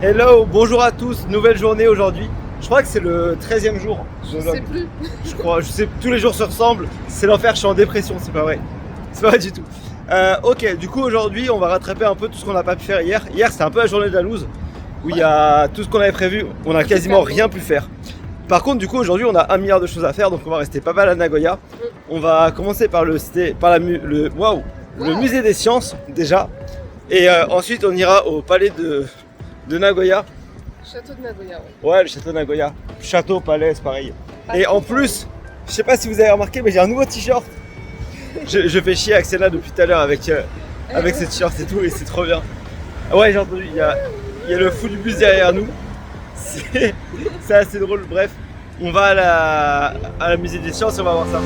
Hello, bonjour à tous, nouvelle journée aujourd'hui. Je crois que c'est le 13e jour. Je sais plus. Je sais, tous les jours se ressemblent. C'est l'enfer, je suis en dépression, c'est pas vrai. C'est pas vrai du tout. Ok, du coup aujourd'hui on va rattraper un peu tout ce qu'on n'a pas pu faire hier. Hier c'était un peu la journée de la loose, où il y a tout ce qu'on avait prévu, on a quasiment rien pu faire. Par contre du coup aujourd'hui on a 1 milliard de choses à faire, donc on va rester pas mal à Nagoya. On va commencer par le musée des sciences déjà. Et ensuite on ira au palais de Nagoya. Château de Nagoya, ouais. Ouais, le château de Nagoya. Château, palais, c'est pareil. Et en plus, je sais pas si vous avez remarqué, mais j'ai un nouveau t-shirt. Je fais chier Axena depuis tout à l'heure avec ce t-shirt et tout, et c'est trop bien. Ouais, j'ai entendu, il y a le fou du bus derrière nous. C'est assez drôle, bref. On va à la musée des sciences et on va voir ça.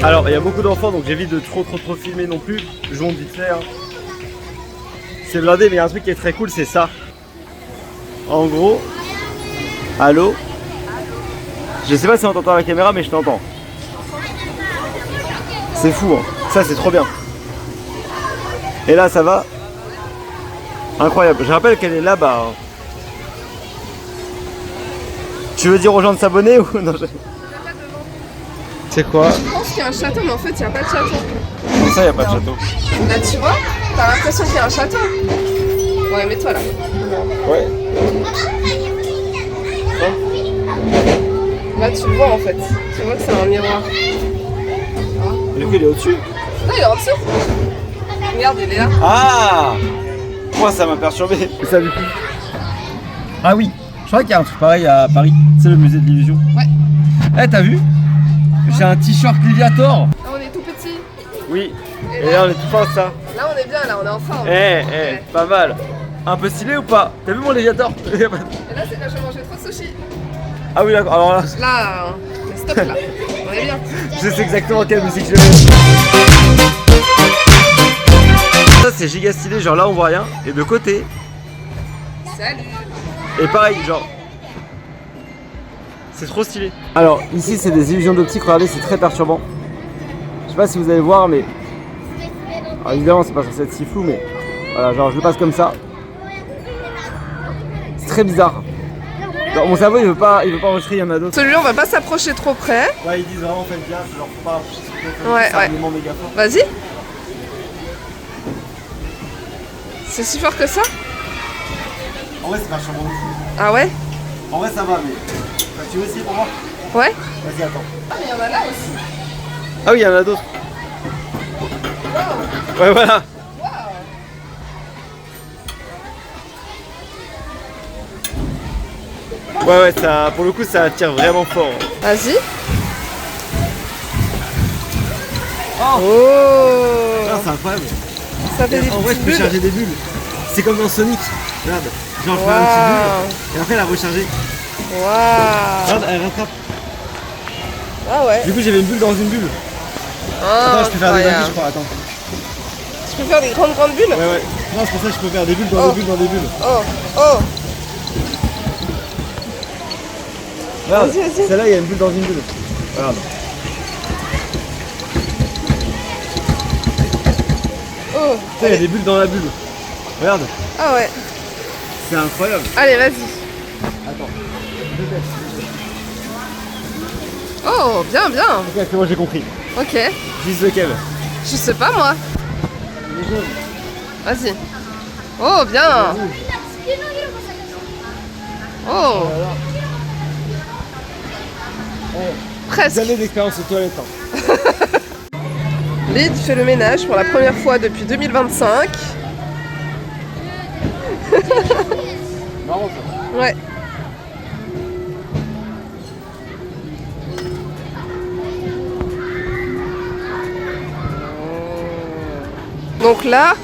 Alors il y a beaucoup d'enfants donc j'évite de trop filmer non plus. Je monte vite fait. Hein. C'est blindé, mais il y a un truc qui est très cool, c'est ça. En gros, allô. Je sais pas si on t'entend à la caméra, mais je t'entends. C'est fou, hein. Ça c'est trop bien. Et là ça va. Incroyable. Je rappelle qu'elle est là-bas. Hein. Tu veux dire aux gens de s'abonner ou non? C'est quoi? Je pense qu'il y a un château, mais en fait, il n'y a pas de château. Comme ça, il n'y a pas de château. Là, tu vois, t'as l'impression qu'il y a un château. Ouais, mets-toi là. Ouais. Là, tu le vois en fait. Tu vois que c'est un miroir. Le coup, il est au-dessus? Non, il est en dessous. Regarde, il est là. Ah! Moi, ça m'a perturbé. Et ça, du coup? Ah oui, je crois qu'il y a un truc pareil à Paris. C'est le musée de l'illusion. Ouais. Eh, t'as vu? J'ai un t-shirt Léviator. Là, on est tout petit. Oui. Et là, on est tout fin ça. Là, on est bien, là, on est en forme. Eh, pas mal. Un peu stylé ou pas? T'as vu mon Léviator? Et là, c'est quand je vais manger trop de sushi. Ah oui, d'accord. Alors là, Là, stop là. On est bien. je sais exactement quelle musique je vais. Ça, c'est giga stylé. Genre là, on voit rien. Et de côté. Salut. Et pareil, genre. C'est trop stylé. Alors ici c'est des illusions d'optique, regardez, c'est très perturbant. Je sais pas si vous allez voir, mais alors, évidemment c'est pas censé être si flou, mais voilà, genre je le passe comme ça. C'est très bizarre. Genre, mon cerveau il veut pas enregistrer, il y en a d'autres. Celui-là, on va pas s'approcher trop près. Ouais, ils disent vraiment faites bien, genre faut pas approcher trop Ouais, c'est ouais. un élément méga fort. Vas-y. C'est si fort que ça? En vrai c'est vachement bon. Ah ouais? En vrai ça va, mais tu veux essayer pour moi? Ouais? Vas-y, attends. Ah, mais il y en a là aussi. Ah oui, il y en a d'autres. Ouais, voilà. Ouais, ça, pour le coup, ça attire vraiment fort. Vas-y. Oh, c'est incroyable. Ça fait des En vrai, je petites peux bulles. charger des bulles. C'est comme dans Sonic. Regarde. Genre, je fais un petit bulle et après, la recharger. Waouh. Regarde, elle rattrape. Ah ouais. Du coup, j'avais une bulle dans une bulle. Attends, je peux faire des bulles, je crois. Attends. Tu peux faire des grandes bulles? Ouais. Non, c'est pour ça que je peux faire des bulles dans des bulles dans des bulles. Oh. Regarde, Vas-y. celle-là, il y a une bulle dans une bulle. Regarde. Oh. Tu sais, il y a des bulles dans la bulle. Regarde. Ah ouais. C'est incroyable. Allez, vas-y. Attends. Oh, bien. Ok, c'est bon, j'ai compris. Ok. Vise lequel? Je sais pas moi. Les jaunes. Vas-y. Oh, bien. Oh. Presque. Jamais d'expérience aux toilettes. Hein. Lyd fait le ménage pour la première fois depuis 2025. Marrant ça. Ouais. Donc là,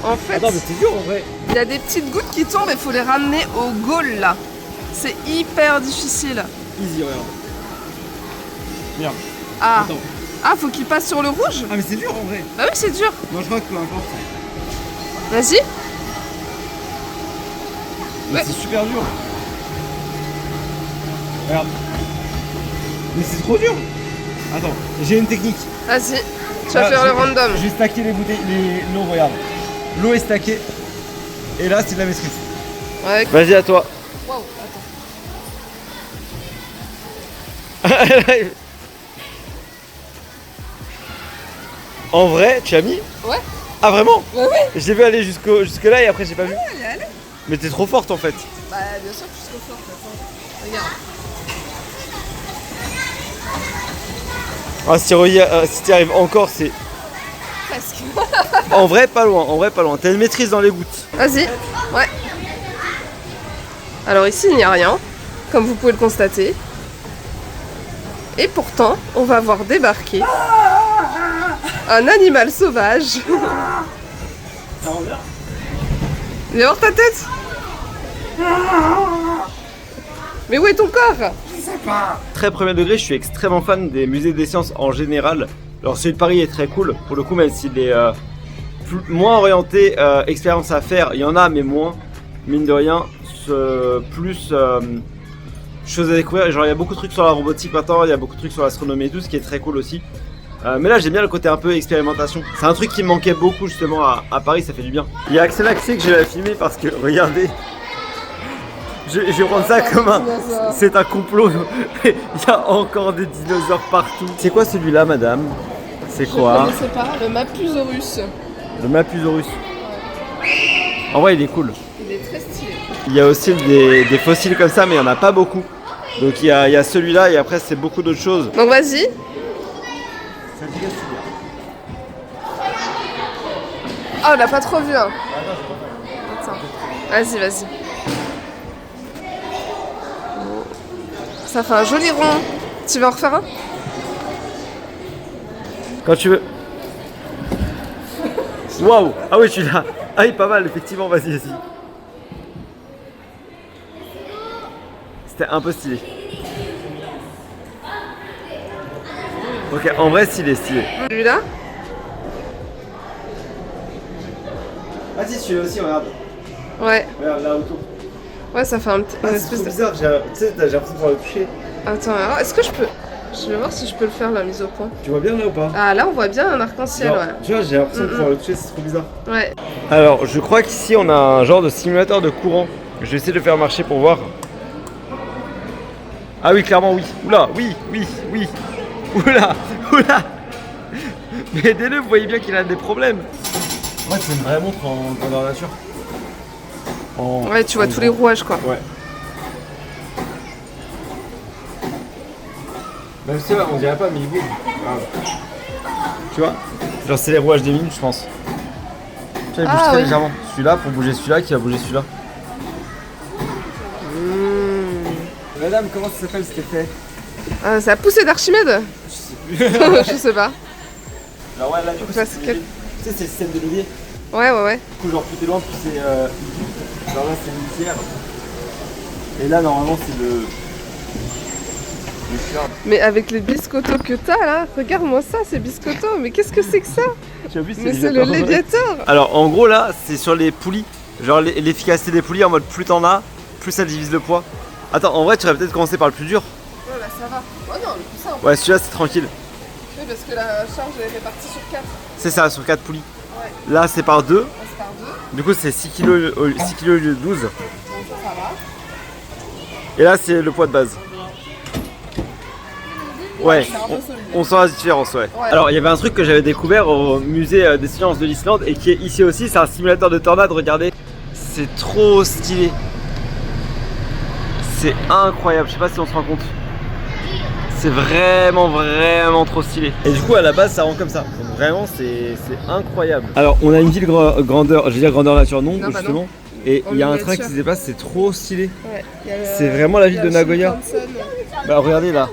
en fait, Attends, mais c'est dur en vrai. il y a des petites gouttes qui tombent et il faut les ramener au goal là. C'est hyper difficile. Easy, regarde. Merde. Ah, Attends. ah, faut qu'il passe sur le rouge. Ah, mais c'est dur en vrai. Bah oui, c'est dur. Non, je crois que peu importe. Vas-y. Mais Ouais. c'est super dur. Regarde. Mais c'est trop dur. Attends, j'ai une technique. Vas-y. Tu vas Ah, faire je- le random. Je vais stacker les bouteilles, l'eau, regarde. L'eau est stackée. Et là, c'est de la maîtrise. Ouais. Vas-y, à toi. Wow, En vrai, tu as mis? attends. Ouais. Ah, vraiment? Ouais, ouais. Je l'ai vu aller jusque là et après, j'ai pas vu. Allez. Mais t'es trop forte en fait. Bah bien sûr que je suis trop forte. Attends. Regarde. Ah, si t'y arrives encore, c'est. Presque. En vrai, pas loin. En vrai, pas loin. T'as une maîtrise dans les gouttes. Vas-y. Ouais. Alors ici, il n'y a rien, comme vous pouvez le constater. Et pourtant, on va voir débarquer un animal sauvage. Ça rend bien. Viens voir ta tête. Mais où est ton corps? Très premier degré, je suis extrêmement fan des musées des sciences en général. Alors celui de Paris est très cool, pour le coup, même s'il est moins orienté expérience à faire, il y en a mais moins, mine de rien, plus choses à découvrir. Genre il y a beaucoup de trucs sur la robotique maintenant, il y a beaucoup de trucs sur l'astronomie et tout, ce qui est très cool aussi. Mais là j'aime bien le côté un peu expérimentation. C'est un truc qui me manquait beaucoup justement à Paris, ça fait du bien. Il y a Axel Axé que je vais filmer parce que regardez, je vais prendre ça comme un... C'est un complot. Il y a encore des dinosaures partout. C'est quoi celui-là, madame? C'est Je quoi? ne sais pas, le Mapusaurus. Le Mapusaurus. En vrai, il est cool. Il est très stylé. Il y a aussi des fossiles comme ça, mais il n'y en a pas beaucoup. Donc il y a celui-là et après, c'est beaucoup d'autres choses. Donc vas-y. Ah, on l'a pas trop vu. Hein. Attends. Vas-y, vas-y. Ça fait un joli rond. Tu veux en refaire un? Quand tu veux. Waouh! Ah oui, celui-là. Ah oui, pas mal, effectivement, vas-y, vas-y. C'était un peu stylé. Ok, en vrai, stylé. Celui-là? Vas-y, celui-là aussi, regarde. Ouais. Regarde là autour. Ouais, ça fait un petit. Ah, une c'est espèce trop de... bizarre, tu sais, j'ai l'impression de pouvoir le toucher. Attends, alors, est-ce que je peux. Je vais voir si je peux le faire la mise au point. Tu vois bien là ou pas? Ah, là, on voit bien un arc-en-ciel, Genre, ouais. tu vois, j'ai l'impression de pouvoir le toucher, c'est trop bizarre. Ouais. Alors, je crois qu'ici, on a un genre de simulateur de courant. Je vais essayer de le faire marcher pour voir. Ah oui, clairement, oui. Oula, oui. Oula. Mais aidez-le, vous voyez bien qu'il a des problèmes. Ouais, c'est une vraie montre en grandeur nature. Ouais, tu vois tous les rouages, quoi. Ouais. Même si on dirait pas, mais il bouge. Tu vois? Genre, c'est les rouages des minutes, je pense. Tu vois, il bouge Ah, très oui. légèrement. Celui-là pour bouger celui-là qui va bouger celui-là. Madame, comment ça s'appelle cet effet? C'est la poussée d'Archimède? Je sais plus. Je sais pas. Alors ouais, là du coup Ça, c'est c'est le levier. Tu sais, c'est le système de levier. Ouais. Du coup genre plus t'es loin, plus c'est genre là c'est le tiers. Et là normalement c'est le cœur. Mais avec les biscottos que t'as là, regarde-moi ça, c'est biscotto. Mais qu'est-ce que c'est que ça? Tu as vu, Mais c'est le Léviator. Alors en gros là c'est sur les poulies. Genre l'efficacité des poulies en mode plus t'en as, plus ça divise le poids. Attends, en vrai tu aurais peut-être commencé par le plus dur. Ouais, là ça va. Oh non, le plus simple. Ouais, celui-là c'est tranquille. Oui, parce que la charge elle est répartie sur 4. C'est ça, sur 4 poulies. Ouais. Là c'est par 2. C'est par 2. Du coup c'est 6 kg au lieu de 12. Donc ça va. Et là c'est le poids de base. Ouais, C'est un peu solide. on sent la différence, ouais. Ouais. Alors, il y avait un truc que j'avais découvert au musée des sciences de l'Islande et qui est ici aussi, c'est un simulateur de tornade, regardez. C'est trop stylé. C'est incroyable, je sais pas si on se rend compte. C'est vraiment trop stylé. Et du coup, à la base, ça rend comme ça. Donc vraiment, c'est incroyable. Alors, on a une ville grandeur, je veux dire grandeur nature, non, Non, bah justement. non. Et En il y a un miniature. train qui se déplace, c'est trop stylé. Ouais. Il y a le- C'est vraiment la ville il y a de le Nagoya. Shinkansen. Bah, regardez là.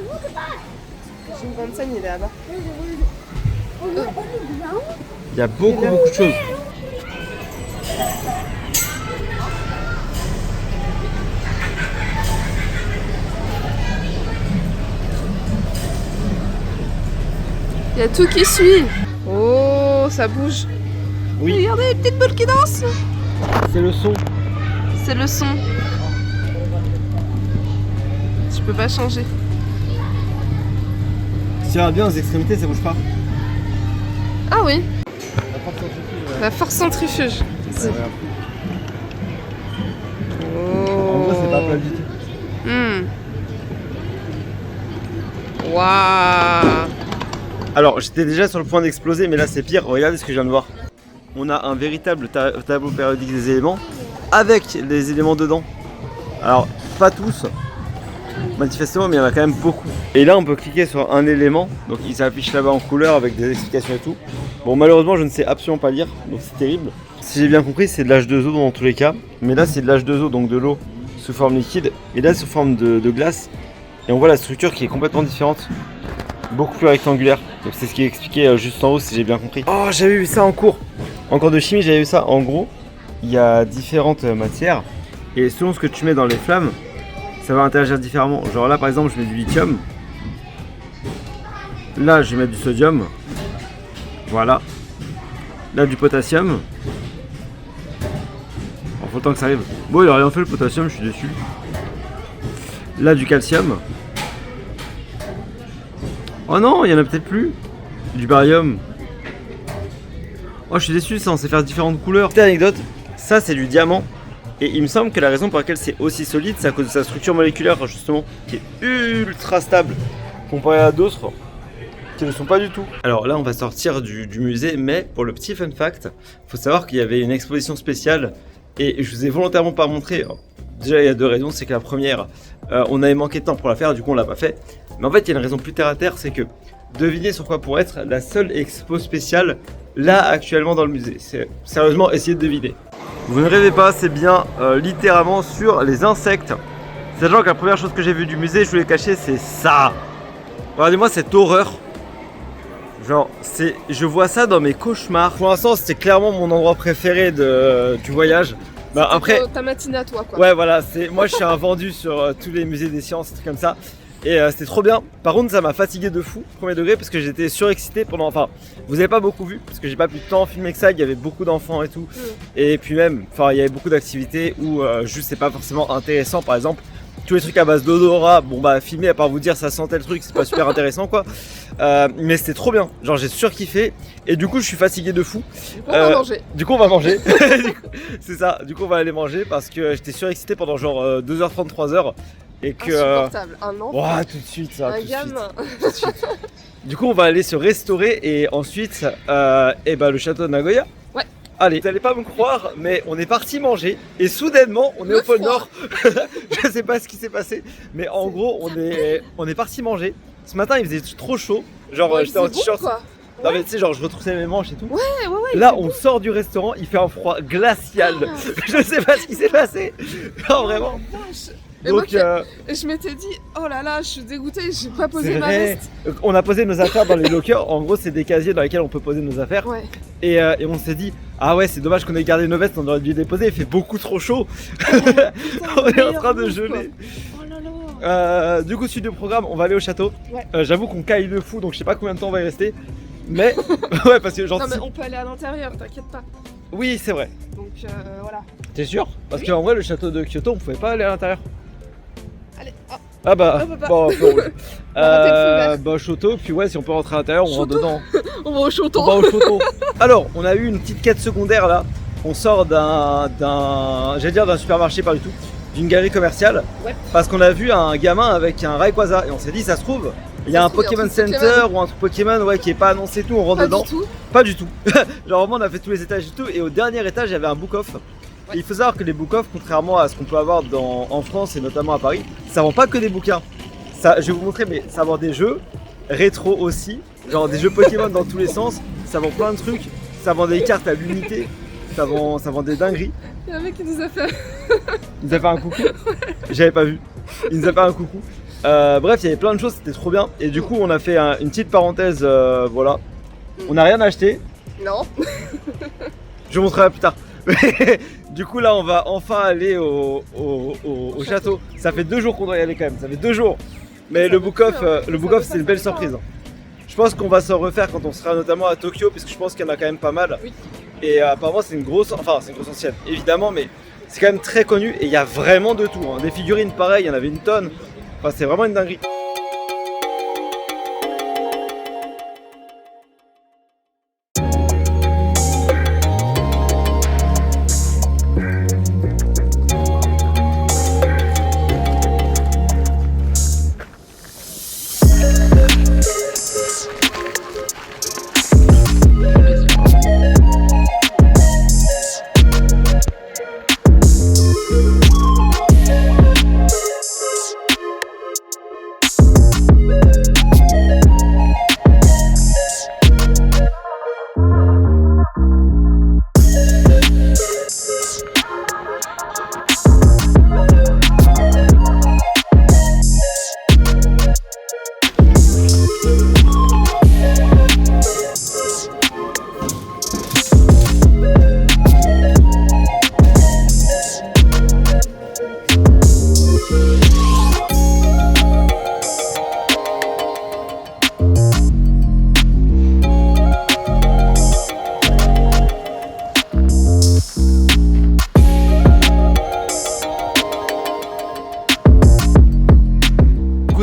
Shinkansen, il est là-bas. Il y a beaucoup de choses. Il y a tout qui suit. Oh, ça bouge. Oui, Regardez les petites boules qui dansent. c'est le son. C'est le son. Je peux pas changer. Si tu regardes bien aux extrémités, ça bouge pas. Ah oui, la force centrifuge. En gros, c'est pas plat du tout. Waouh. Alors, j'étais déjà sur le point d'exploser, mais là c'est pire. Regardez ce que je viens de voir. On a un véritable tableau périodique des éléments avec les éléments dedans. Alors, pas tous, manifestement, mais il y en a quand même beaucoup. Et là, on peut cliquer sur un élément, donc il s'affiche là-bas en couleur avec des explications et tout. Bon, malheureusement, je ne sais absolument pas lire, donc c'est terrible. Si j'ai bien compris, c'est de l'H2O dans tous les cas, mais là, c'est de l'H2O, donc de l'eau sous forme liquide, et là, sous forme de glace. Et on voit la structure qui est complètement différente, beaucoup plus rectangulaire. Donc c'est ce qui est expliqué juste en haut, si j'ai bien compris. Oh, j'avais vu ça en cours. En cours de chimie, j'avais vu ça. En gros, il y a différentes matières, et selon ce que tu mets dans les flammes, ça va interagir différemment. Genre là, par exemple, je mets du lithium. Là, je vais mettre du sodium. Voilà. Là, du potassium. Bon, faut le temps que ça arrive. Bon, il a rien fait le potassium, je suis déçu. Là, du calcium. Oh non, il y en a peut-être plus. Du barium. Oh, je suis déçu, ça, on sait faire différentes couleurs. Petite anecdote, ça, c'est du diamant. Et il me semble que la raison pour laquelle c'est aussi solide, c'est à cause de sa structure moléculaire, justement, qui est ultra stable, comparé à d'autres qui ne le sont pas du tout. Alors là, on va sortir du musée, mais pour le petit fun fact, faut savoir qu'il y avait une exposition spéciale, et je vous ai volontairement pas montré. Déjà, il y a deux raisons. C'est que la première, on avait manqué de temps pour la faire, du coup on l'a pas fait. Mais en fait, il y a une raison plus terre à terre, c'est que devinez sur quoi pourrait être la seule expo spéciale là actuellement dans le musée. C'est sérieusement, essayez de deviner. Vous ne rêvez pas, c'est bien littéralement sur les insectes. Sachant que la première chose que j'ai vue du musée, je vous l'ai caché, c'est ça. Regardez-moi cette horreur. Genre, je vois ça dans mes cauchemars. Pour l'instant, c'était clairement mon endroit préféré du voyage. Bah, après, ta matinée à toi, quoi. Ouais, voilà, moi je suis un vendu sur tous les musées des sciences, des trucs comme ça. Et c'était trop bien. Par contre, ça m'a fatigué de fou, premier degré, parce que j'étais surexcité pendant. Enfin, vous avez pas beaucoup vu, parce que j'ai pas pu de temps filmer que ça. Il y avait beaucoup d'enfants et tout. Et puis même, il y avait beaucoup d'activités où juste c'est pas forcément intéressant. Par exemple, tous les trucs à base d'odorat, bon bah filmer à part vous dire ça sentait le truc, c'est pas super intéressant quoi. Mais c'était trop bien, genre j'ai surkiffé. Et du coup je suis fatigué de fou. On va manger. Du coup on va manger. C'est ça, du coup on va aller manger parce que j'étais surexcité pendant genre 2h30, 3h. Et que. Insupportable, un enfant. Ouah, tout de suite ça. Un tout gamin. De suite. Du coup on va aller se restaurer et ensuite le château de Nagoya. Ouais. Allez, vous allez pas me croire, mais on est parti manger et soudainement on est au pôle Nord. Je sais pas ce qui s'est passé, mais en gros on est parti manger. Ce matin il faisait trop chaud, genre j'étais en t-shirt. Bon, non mais tu sais, genre je retroussais mes manches et tout. Ouais. Là on sort du restaurant, il fait un froid glacial. Je sais pas ce qui s'est passé. Non vraiment. Donc, je m'étais dit, oh là là, je suis dégoûtée, j'ai pas posé ma veste. On a posé nos affaires dans les lockers. En gros, c'est des casiers dans lesquels on peut poser nos affaires. Ouais. Et on s'est dit, ah ouais, c'est dommage qu'on ait gardé nos vestes, on aurait dû les déposer. Il fait beaucoup trop chaud. On est en train de geler. Oh là là. Du coup, suite du programme, on va aller au château. Ouais. J'avoue qu'on caille de fou, donc je sais pas combien de temps on va y rester. Mais ouais, parce que genre. Non, mais on peut aller à l'intérieur, t'inquiète pas. Oui, c'est vrai. Donc voilà. T'es sûr? Parce qu'en vrai, le château de Kyoto, on pouvait pas aller à l'intérieur. Allez, Ah bah, bon, Choto, puis ouais, si on peut rentrer à l'intérieur, on rentre dedans. On va au Choto. On va au Choto. Alors, on a eu une petite quête secondaire là. On sort d'un supermarché, pas du tout, d'une galerie commerciale. Ouais. Parce qu'on a vu un gamin avec un Rayquaza et on s'est dit, ça se trouve, il y a un Pokémon Center ou un truc Pokémon qui est pas annoncé et tout, on rentre dedans. Pas du tout. Genre vraiment, on a fait tous les étages et tout, et au dernier étage, il y avait un book-off. Ouais. Il faut savoir que les book-off, contrairement à ce qu'on peut avoir en France et notamment à Paris, ça vend pas que des bouquins. Ça, je vais vous montrer, mais ça vend des jeux, rétro aussi, genre des jeux Pokémon dans tous les sens, ça vend plein de trucs, ça vend des cartes à l'unité, ça vend des dingueries. Il y a un mec qui nous a fait... Il nous a fait un coucou. J'avais pas vu. Il nous a fait un coucou. Bref, il y avait plein de choses, c'était trop bien. Et du coup, on a fait une petite parenthèse, voilà. On n'a rien acheté. Non. Je vous montrerai plus tard. Du coup là on va enfin aller au château. Ça fait 2 jours qu'on doit y aller quand même, ça fait 2 jours. Mais le book-off c'est une belle surprise. Je pense qu'on va s'en refaire quand on sera notamment à Tokyo, puisque je pense qu'il y en a quand même pas mal. Oui. Et apparemment c'est une grosse ancienne, évidemment, mais c'est quand même très connu et il y a vraiment de tout. Hein. Des figurines pareilles, il y en avait une tonne. Enfin c'est vraiment une dinguerie.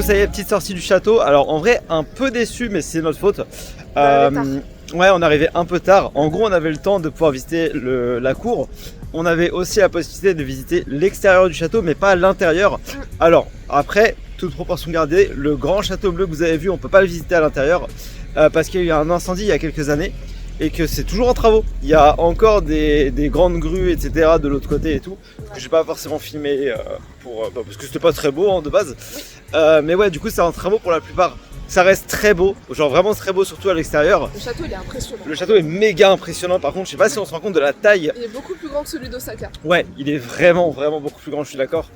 Ça y est, petite sortie du château. Alors en vrai un peu déçu, mais c'est notre faute. Ouais, on arrivait un peu tard. En gros on avait le temps de pouvoir visiter la cour. On avait aussi la possibilité de visiter l'extérieur du château, mais pas l'intérieur. Alors après, toute proportion gardée, le grand château bleu que vous avez vu, on peut pas le visiter à l'intérieur parce qu'il y a eu un incendie il y a quelques années et que c'est toujours en travaux. Il y a encore des grandes grues, etc. de l'autre côté et tout, que j'ai pas forcément filmé parce que c'était pas très beau hein, de base. Mais ouais, du coup c'est en travaux pour la plupart. Ça reste très beau, genre vraiment très beau, surtout à l'extérieur. Le château il est impressionnant. Le château est méga impressionnant, par contre je sais pas si on se rend compte de la taille. Il est beaucoup plus grand que celui d'Osaka. Ouais, il est vraiment beaucoup plus grand, je suis d'accord.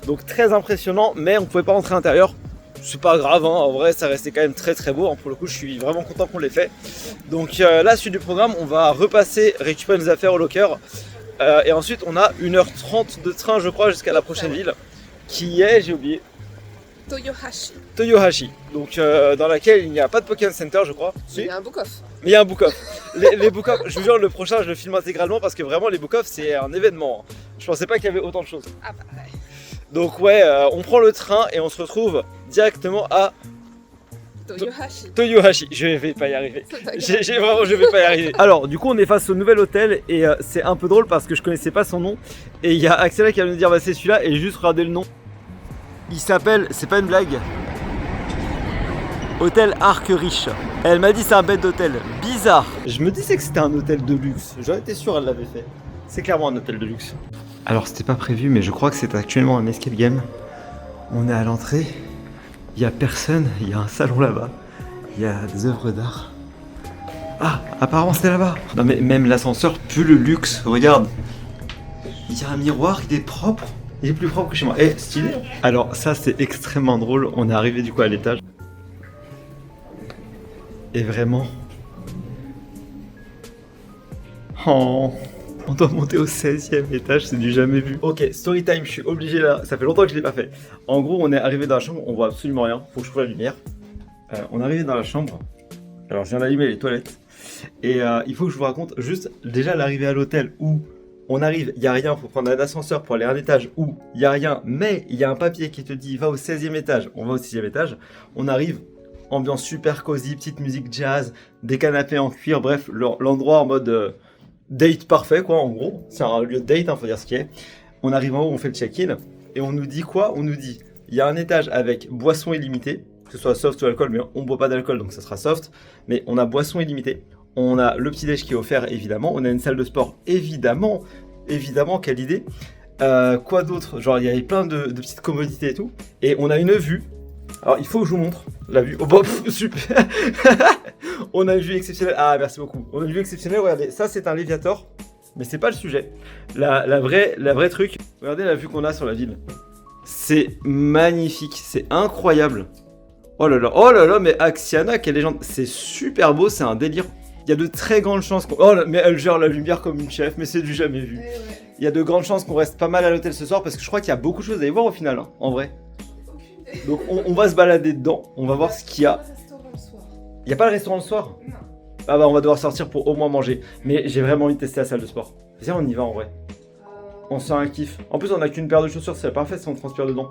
Donc très impressionnant, mais on pouvait pas rentrer à l'intérieur. C'est pas grave, hein. En vrai ça restait quand même très beau, hein. Pour le coup je suis vraiment content qu'on l'ait fait. Donc là, suite du programme, on va repasser, récupérer nos affaires au locker. Et ensuite on a 1h30 de train je crois jusqu'à la prochaine ville, qui est, j'ai oublié, Toyohashi, donc dans laquelle il n'y a pas de Pokémon Center je crois. Si. Il y a un book-off. Mais il y a un book-off. Les book-off, je vous jure, le prochain je le filme intégralement parce que vraiment les book-off c'est un événement. Je pensais pas qu'il y avait autant de choses. Ah bah ouais. Donc ouais, on prend le train et on se retrouve directement à Toyohashi. Je vais pas y arriver. Je vais pas y arriver. Alors du coup on est face au nouvel hôtel et c'est un peu drôle parce que je connaissais pas son nom. Et il y a Axela qui va nous dire bah c'est celui-là et juste regardez le nom. Il s'appelle, c'est pas une blague, Hôtel Arc Riche. Elle m'a dit c'est un bête d'hôtel, bizarre. Je me disais que c'était un hôtel de luxe, j'aurais été sûr elle l'avait fait. C'est clairement un hôtel de luxe. Alors c'était pas prévu mais je crois que c'est actuellement un escape game. On est à l'entrée, il y a personne, il y a un salon là-bas, il y a des œuvres d'art. Ah, apparemment c'était là-bas. Non mais même l'ascenseur pue le luxe, regarde. Il y a un miroir qui est propre. Il est plus propre que chez moi. Eh, stylé. Alors ça c'est extrêmement drôle. On est arrivé du coup à l'étage. Et vraiment... Oh, on doit monter au 16e étage, c'est du jamais vu. Ok, story time, je suis obligé là. Ça fait longtemps que je l'ai pas fait. En gros, on est arrivé dans la chambre, on voit absolument rien. Faut que je trouve la lumière. On est arrivé dans la chambre. Alors je viens d'allumer les toilettes. Et il faut que je vous raconte juste déjà l'arrivée à l'hôtel où... On arrive, il n'y a rien, il faut prendre un ascenseur pour aller à un étage où il n'y a rien, mais il y a un papier qui te dit va au 16e étage, on va au 6e étage. On arrive, ambiance super cosy, petite musique jazz, des canapés en cuir, bref, l'endroit en mode date parfait quoi en gros. C'est un lieu de date, faut dire ce qui est. On arrive en haut, on fait le check-in et on nous dit quoi? On nous dit, il y a un étage avec boisson illimitée, que ce soit soft ou alcool, mais on ne boit pas d'alcool donc ça sera soft, mais on a boisson illimitée. On a le petit-déj qui est offert, évidemment. On a une salle de sport, évidemment. Évidemment, quelle idée. Quoi d'autre? Genre, il y avait plein de petites commodités et tout. Et on a une vue. Alors, il faut que je vous montre la vue. Oh, bah, super. On a une vue exceptionnelle. Ah, merci beaucoup. On a une vue exceptionnelle. Regardez, ça, c'est un Léviator. Mais c'est pas le sujet. La vraie truc. Regardez la vue qu'on a sur la ville. C'est magnifique. C'est incroyable. Oh là là, mais Axiana, quelle légende. C'est super beau, c'est un délire. Il y a de très grandes chances qu'on... Oh là, mais elle gère la lumière comme une chef, mais c'est du jamais vu. Il y a de grandes chances qu'on reste pas mal à l'hôtel ce soir parce que je crois qu'il y a beaucoup de choses à y voir au final, hein, en vrai. Donc on va se balader dedans, on va voir ce qu'il y a. Il n'y a pas le restaurant le soir? Non. Ah bah on va devoir sortir pour au moins manger. Mais j'ai vraiment envie de tester la salle de sport. Viens, on y va en vrai. On se fait un kiff. En plus on a qu'une paire de chaussures, c'est parfait si on transpire dedans.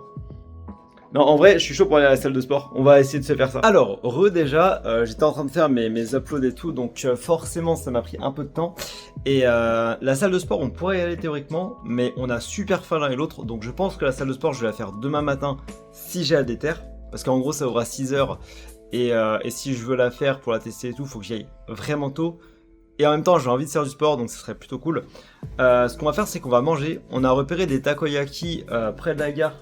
Non, en vrai, je suis chaud pour aller à la salle de sport. On va essayer de se faire ça. Alors, déjà, j'étais en train de faire mes uploads et tout, donc forcément, ça m'a pris un peu de temps. Et la salle de sport, on pourrait y aller théoriquement, mais on a super faim l'un et l'autre, donc je pense que la salle de sport, je vais la faire demain matin si j'ai la déter, parce qu'en gros, ça aura 6 heures. Et si je veux la faire pour la tester et tout, faut que j'y aille vraiment tôt. Et en même temps, j'ai envie de faire du sport, donc ce serait plutôt cool. Ce qu'on va faire, c'est qu'on va manger. On a repéré des takoyaki près de la gare.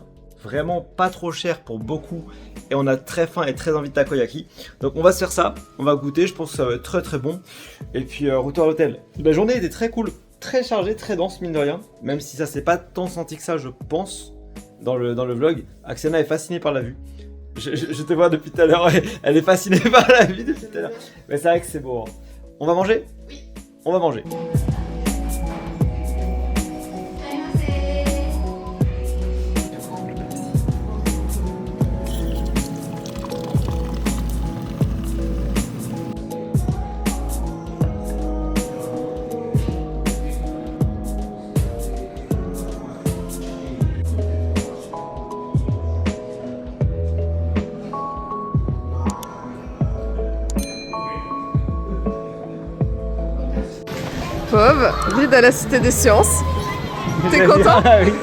Vraiment pas trop cher pour beaucoup et on a très faim et très envie de takoyaki, donc on va se faire ça, on va goûter, je pense que ça va être très très bon. Et puis retour à l'hôtel. La journée était très cool, très chargée, très dense mine de rien, même si ça s'est pas tant senti que ça je pense dans le vlog. Axiana est fascinée par la vue, je te vois depuis tout à l'heure, elle est fascinée par la vue depuis tout à l'heure, mais c'est vrai que c'est beau, hein. On va manger? Oui. On va manger. Pauvre, vide à la Cité des Sciences. T'es content? Oui.